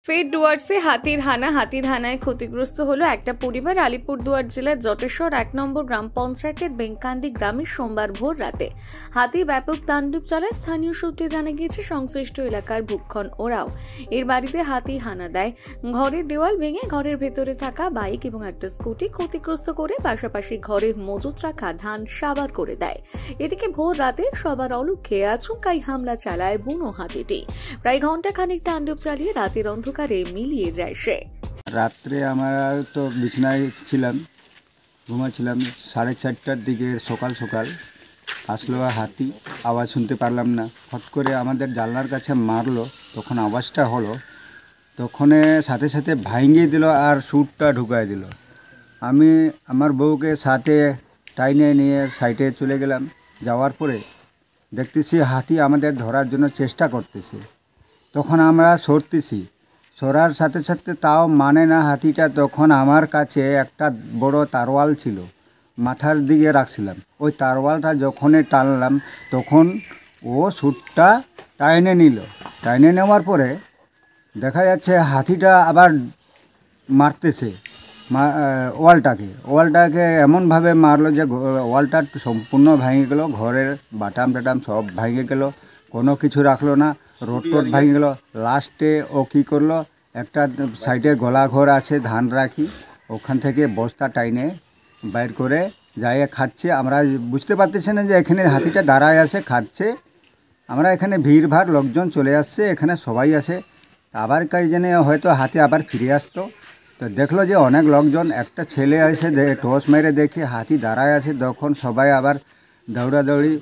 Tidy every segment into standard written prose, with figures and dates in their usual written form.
ফের ডুয়ার্সে হাতির হানায় ক্ষতিগ্রস্ত হলো একটা পরিবার। আলিপুরদুয়ার জেলার জটেশ্বর ১ নম্বর গ্রাম পঞ্চায়েতের বেঙ্কান্দি গ্রামে সোমবার ভোর রাতে হাতি ব্যাপক তাণ্ডব চালায়। স্থানীয় সূত্রে জানা গিয়েছে সংশ্লিষ্ট এলাকার ভূক্ষণ ওরাও এর বাড়িতে হাতি হানা দেয়। ঘরের দেওয়াল ভেঙে ঘরের ভেতরে থাকা বাইক এবং একটা স্কুটি ক্ষতিগ্রস্ত করে পাশাপাশি ঘরে মজুত রাখা ধান সাবার করে দেয়। এদিকে ভোর রাতে সবার অলক্ষ্যে আচমকাই হামলা চালায় বুনো হাতিটি। প্রায় ঘণ্টাখানেক তাণ্ডব চালিয়ে রাতের অন্ধকারে মিলিয়ে যায় সে। রাত্রে আমরা তো বিছানায় ছিলাম, ঘুমাচ্ছিলাম। 4:30টার দিকে সকাল আসলো হাতি। আওয়াজ শুনতে পারলাম না, হট করে আমাদের জানলার কাছে মারলো। তখন আওয়াজটা হলো, তখন সাথে সাথে ভাঙিয়ে দিল আর সুটটা ঢুকাই দিল। আমি আমার বউকে সাথে টাইনে নিয়ে সাইডে চলে গেলাম। যাওয়ার পরে দেখতেছি হাতি আমাদের ধরার জন্য চেষ্টা করতেছে। তখন আমরা সরার সাথে সাথে তাও মানে না হাতিটা। তখন আমার কাছে একটা বড় তারওয়াল ছিল, মাথার দিকে রাখছিলাম। ওই তারওয়ালটা যখনই টানলাম তখন ও সুটটা টাইনে নেওয়ার পরে দেখা যাচ্ছে হাতিটা আবার মারতেছে ওয়ালটাকে এমনভাবে মারলো যে ওয়ালটা সম্পূর্ণ ভেঙে গেল। ঘরের বাটাম টাটাম সব ভেঙে গেল, কোনো কিছু রাখলো না। রোড ভেঙে গেল। লাস্টে ও কী করলো, একটা সাইডে গলা ঘর আছে ধান রাখি, ওখান থেকে বস্তা টাইনে বাইর করে যাইয়ে খাচ্ছে। আমরা বুঝতে পারতেছি না যে এখানে হাতিটা দাঁড়ায় আছে খাচ্ছে। আমরা এখানে ভিড়ভাড় লোকজন চলে আসছে, এখানে সবাই আসে। আবার কাজ জেনে হয়তো হাতি আবার ফিরে আসতো। তো দেখলো যে অনেক লোকজন, একটা ছেলে এসে টস মেরে দেখে হাতি দাঁড়ায় আছে। তখন সবাই আবার দৌড়াদৌড়ি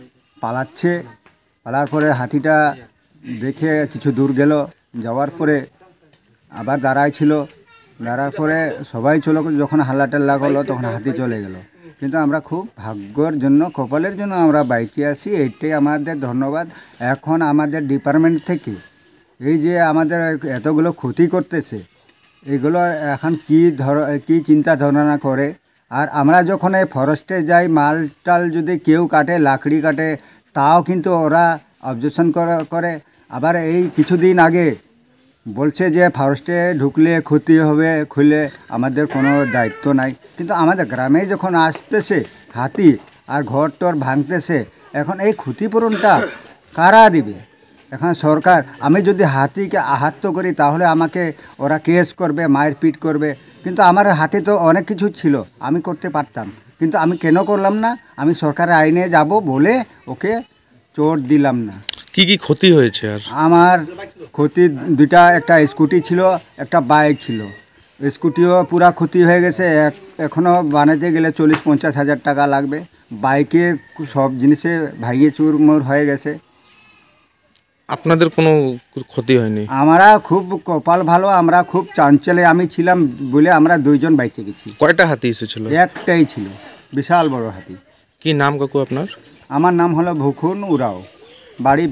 পালার পরে হাতিটা দেখে কিছু দূর গেল। যাওয়ার পরে আবার দাঁড়ার পরে সবাই চলো। যখন হাল্লা টাল্লা করলো তখন হাতি চলে গেল। কিন্তু আমরা খুব ভাগ্যর জন্য, কপালের জন্য আমরা বাইচে আছি, এইটাই আমাদের ধন্যবাদ। এখন আমাদের ডিপার্টমেন্ট থেকে এই যে আমাদের এতগুলো ক্ষতি করতেছে, এগুলো এখন কী চিন্তা ধারণা করে। আর আমরা যখন এই ফরেস্টে যাই, মাল টাল যদি কেউ কাটে, লাকড়ি কাটে, তাও কিন্তু ওরা অবজেকশন করে। আবার এই কিছুদিন আগে বলছে যে ফরেস্টে ঢুকলে ক্ষতি হবে, খুলে আমাদের কোনো দায়িত্ব নাই। কিন্তু আমাদের গ্রামে যখন আসতেছে হাতি আর ঘর টর ভাঙতেছে, এখন এই ক্ষতিপূরণটা কারা দিবে? এখন সরকার। আমি যদি হাতিকে আহত করি তাহলে আমাকে ওরা কেস করবে, মায়ের পিট করবে। কিন্তু আমার হাতে তো অনেক কিছু ছিল, আমি করতে পারতাম, কিন্তু আমি কেন করলাম না? আমি সরকারের আইনে যাব বলে ওকে চোট দিলাম না। কি কি ক্ষতি হয়েছে? আর আমার ক্ষতি দুইটা, একটা স্কুটি ছিল, একটা বাইক ছিল। স্কুটিও পুরা ক্ষতি হয়ে গেছে, এখনও বানাতে গেলে 40-50 হাজার টাকা লাগবে। বাইকে সব জিনিসে ভাঙিয়ে চুরমুর হয়ে গেছে। আপনাদের কোনো ক্ষতি হয়নি? আমরা খুব কপাল ভালো, আমরা খুব চাঞ্চলে আমি ছিলাম বলে আমরা 2 জন বাইচে গেছি। কয়টা হাতি এসেছিল? একটাই ছিল, বিশাল বড় হাতি। কি নাম কাকু আপনার? আমার নাম হলো ভূক্ষণ ওরাও, বাড়ি